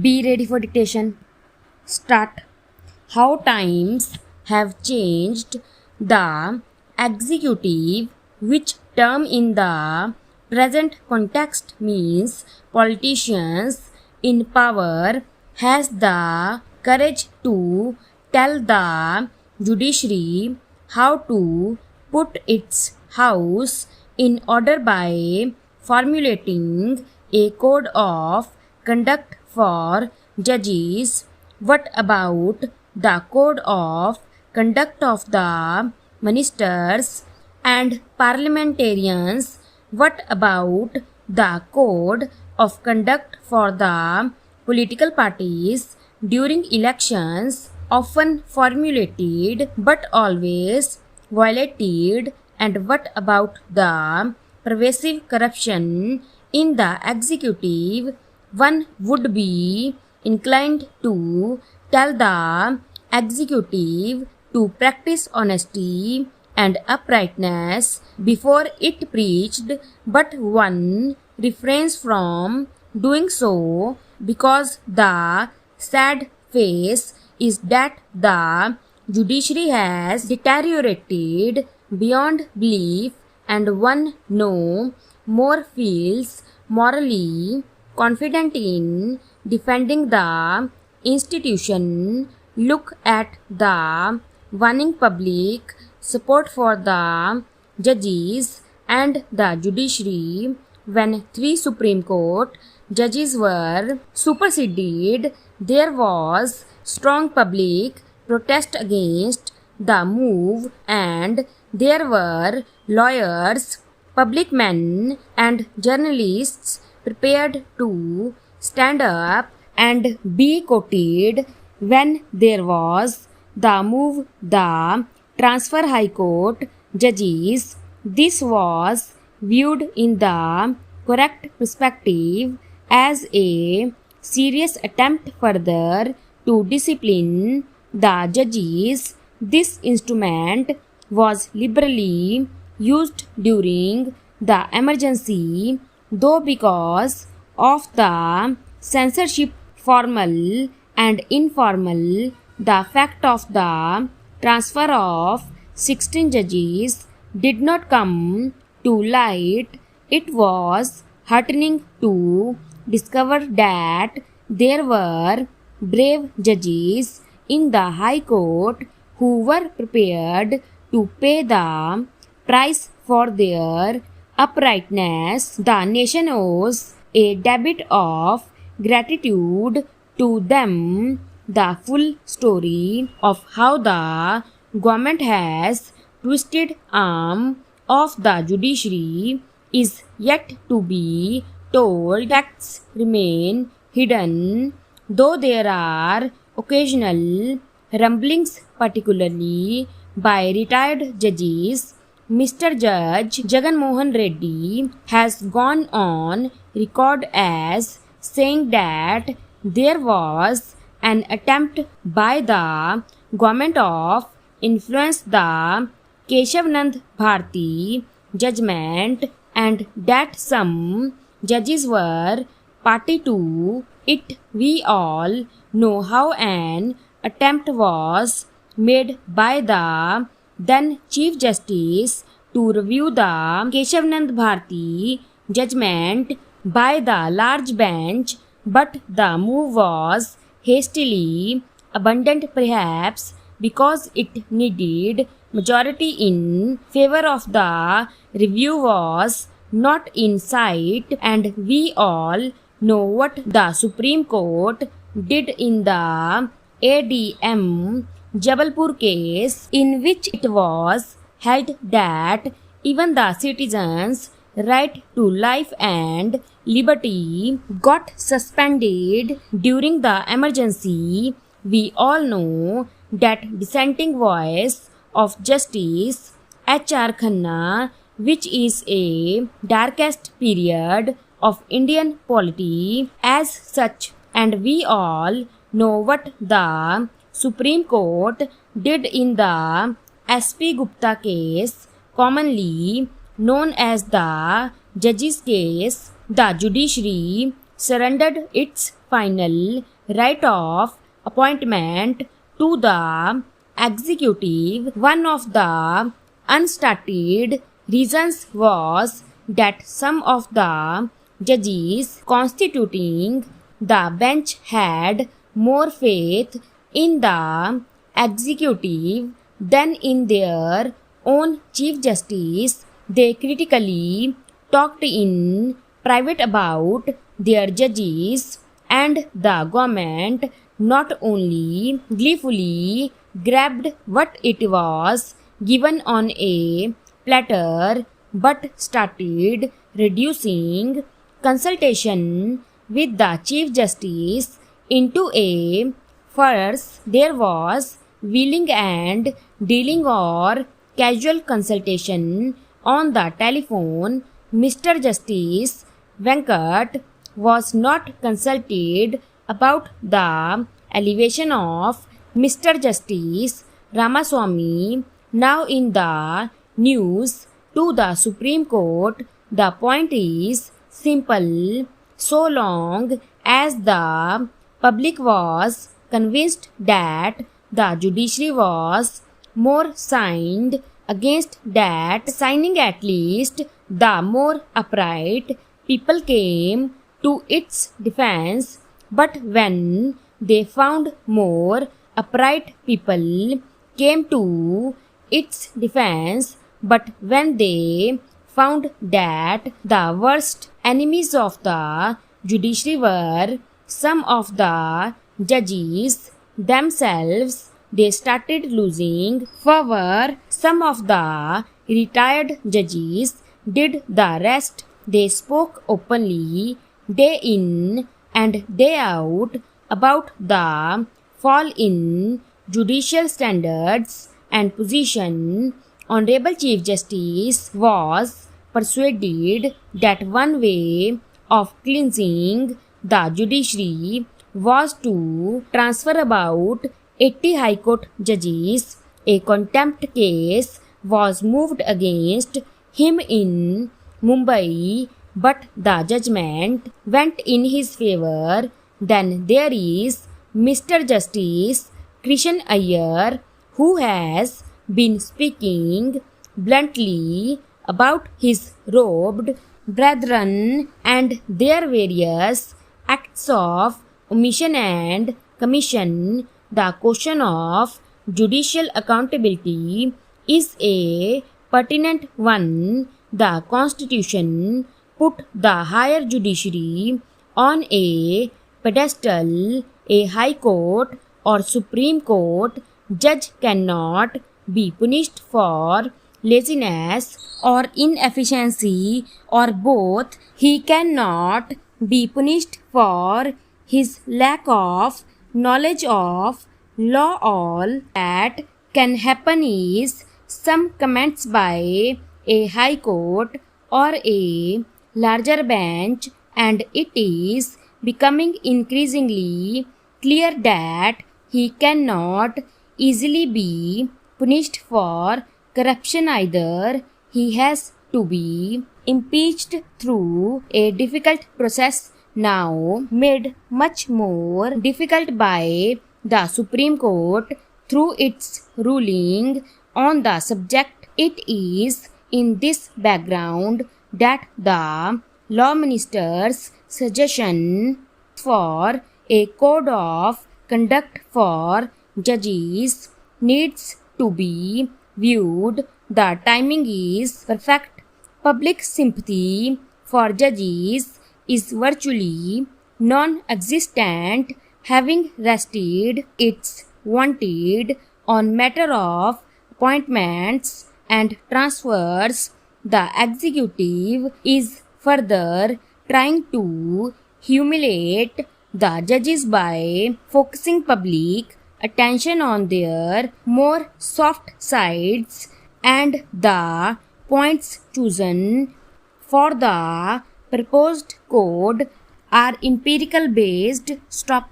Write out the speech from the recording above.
Be ready for dictation. Start. How times have changed. The executive, which term in the present context means politicians in power, has the courage to tell the judiciary how to put its house in order by formulating a code of conduct for judges. What about the code of conduct of the ministers and parliamentarians? What about the code of conduct for the political parties during elections, often formulated but always violated? And what about the pervasive corruption in the executive? One would be inclined to tell the executive to practice honesty and uprightness before it preached, but one refrains from doing so because the sad face is that the judiciary has deteriorated beyond belief, and one no more feels morally confident in defending the institution. Look at the waning public support for the judges and the judiciary. When 3 Supreme Court judges were superseded, there was strong public protest against the move, and there were lawyers, public men, and journalists prepared to stand up and be quoted. When there was the move, the transfer High Court judges, this was viewed in the correct perspective as a serious attempt further to discipline the judges. This instrument was liberally used during the emergency, though because of the censorship, formal and informal, the fact of the transfer of 16 judges did not come to light. It was heartening to discover that there were brave judges in the High Court who were prepared to pay the price for their uprightness. The nation owes a debt of gratitude to them. The full story of how the government has twisted arm of the judiciary is yet to be told. Facts remain hidden, though there are occasional rumblings, particularly by retired judges. Mr. Judge Jagan Mohan Reddy has gone on record as saying that there was an attempt by the government of influence the Keshav Nand Bharti judgment, and that some judges were party to it. We all know how an attempt was made by the then Chief Justice to review the Keshav Nand Bharti judgment by the large bench, but the move was hastily abandoned, perhaps because it needed majority in favor of the review was not in sight. And we all know what the Supreme Court did in the ADM Jabalpur case, in which it was held that even the citizens' right to life and liberty got suspended during the emergency. We all know that dissenting voice of Justice H.R. Khanna, which is a darkest period of Indian polity as such, and we all know what the Supreme Court did in the S.P. Gupta case, commonly known as the Judges case. The judiciary surrendered its final right of appointment to the executive. One of the unstated reasons was that some of the judges constituting the bench had more faith in the executive than in their own Chief Justice. They critically talked in private about their judges, and the government not only gleefully grabbed what it was given on a platter but started reducing consultation with the Chief Justice into a farce. There was wheeling and dealing or casual consultation on the telephone. Mr. Justice Venkat was not consulted about the elevation of Mr. Justice Ramaswamy, now in the news, to the Supreme Court. The point is simple. So long as the public was convinced that the judiciary was more signed against that signing, at least the more upright people came to its defense. But when they found more upright people came to its defense, but when they found that the worst enemies of the judiciary were some of the judges themselves, they started losing favor. Some of the retired judges did the rest. They spoke openly, day in and day out, about the fall in judicial standards and position. Honorable Chief Justice was persuaded that one way of cleansing the judiciary was to transfer about 80 High Court judges. A contempt case was moved against him in Mumbai, but the judgment went in his favor. Then there is Mr. Justice Krishan Iyer, who has been speaking bluntly about his robed brethren and their various acts of omission and commission. The question of judicial accountability is a pertinent one. The Constitution put the higher judiciary on a pedestal. A High Court or Supreme Court judge cannot be punished for laziness or inefficiency or both. He cannot be punished for his lack of knowledge of law. All that can happen is some comments by a High Court or a larger bench, and it is becoming increasingly clear that he cannot easily be punished for corruption either. He has to be impeached through a difficult process, now made much more difficult by the Supreme Court through its ruling on the subject. It is in this background that the Law Minister's suggestion for a code of conduct for judges needs to be viewed. The timing is perfect. Public sympathy for judges is virtually non-existent, having rested its wanted on matter of appointments and transfers. The executive is further trying to humiliate the judges by focusing public attention on their more soft sides, and the points chosen for the proposed code are empirical based. Stop.